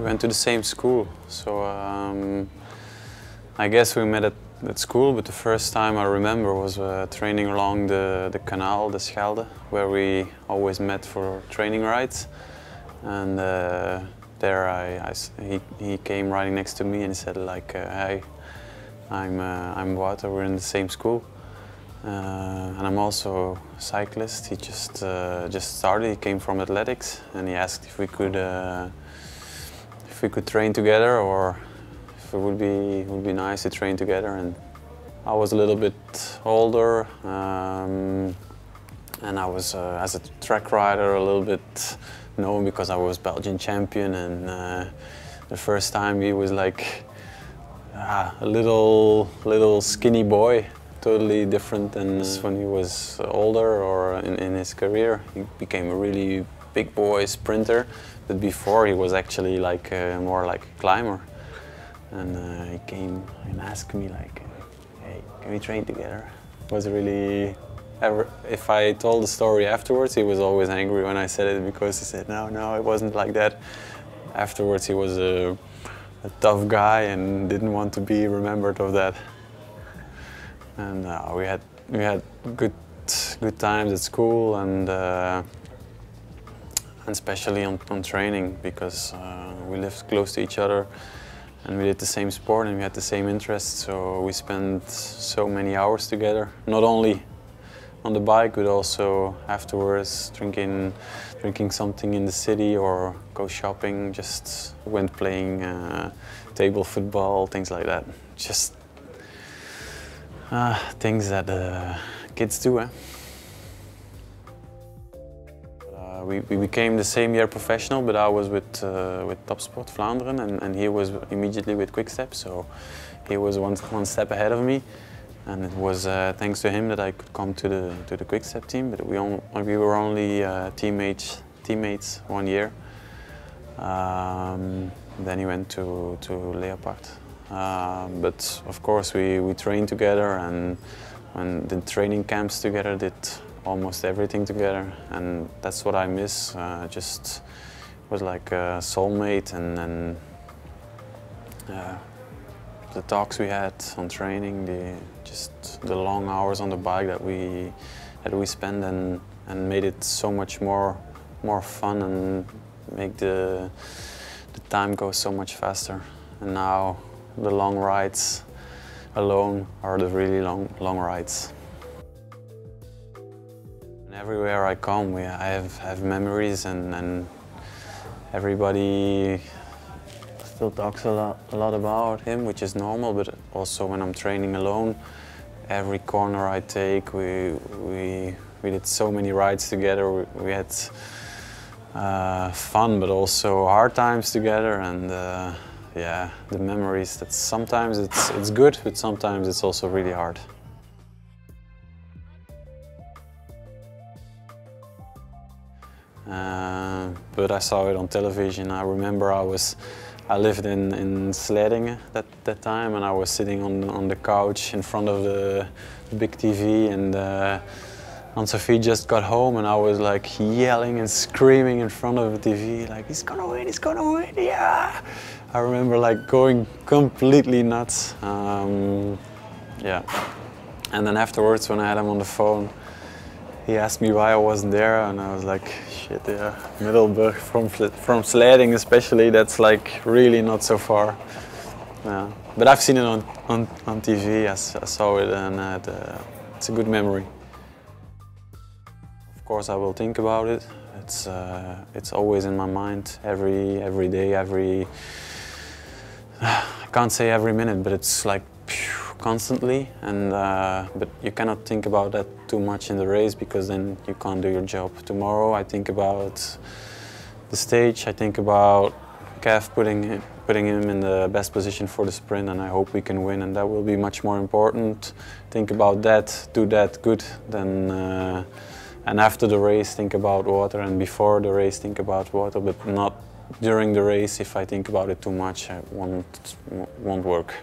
We went to the same school, so I guess we met at school, but the first time I remember was training along the canal, the Schelde, where we always met for training rides. And there he came riding next to me and he said like, hey, I'm Wouter, we're in the same school. And I'm also a cyclist. He just started, he came from athletics, and he asked if we could train together, or if it would be nice to train together. And I was a little bit older, and I was as a track rider a little bit known because I was Belgian champion. And the first time he was like a little skinny boy, totally different than when he was older or in his career. He became a really big boy sprinter, but before he was actually like more like a climber. And he came and asked me like, hey, can we train together? It was really, if I told the story afterwards, he was always angry when I said it, because he said, no, it wasn't like that. Afterwards he was a tough guy and didn't want to be remembered of that. And we had good times at school, and especially on training, because we lived close to each other and we did the same sport and we had the same interests. So we spent so many hours together, not only on the bike but also afterwards, drinking something in the city or go shopping. Just went playing table football, things like that. Just things that kids do. We became the same year professional, but I was with Topsport Vlaanderen, and he was immediately with Quickstep, so he was one step ahead of me, and it was thanks to him that I could come to the Quickstep team. But we were only teammates 1 year. Then he went to Leopard. But of course we trained together, and when the training camps together, did almost everything together, and that's what I miss. Just was like a soulmate, and the talks we had on training, the long hours on the bike that we spent, and made it so much more fun and make the time go so much faster. And now the long rides alone are the really long rides. And everywhere I come, I have memories, and everybody still talks a lot about him, which is normal. But also when I'm training alone, every corner I take, we did so many rides together. We had fun, but also hard times together, and yeah, the memories, that sometimes it's good, but sometimes it's also really hard. But I saw it on television. I remember I lived in Sledingen that time, and I was sitting on the couch in front of the big TV, and Anne-Sophie just got home, and I was like yelling and screaming in front of the TV, like, he's gonna win, yeah! I remember like going completely nuts. Yeah. And then afterwards, when I had him on the phone, he asked me why I wasn't there, and I was like, shit, yeah, Middelburg, from Sleding especially, that's like really not so far. Yeah. But I've seen it on TV, I saw it, and it's a good memory. Of course I will think about it. It's always in my mind, every day, I can't say every minute, but it's like constantly. And but you cannot think about that too much in the race, because then you can't do your job. Tomorrow I think about the stage, I think about Kev putting him in the best position for the sprint, and I hope we can win, and that will be much more important. Think about that, do that good, then and after the race think about Wouter, and before the race think about Wouter, but not during the race. If I think about it too much, it won't work.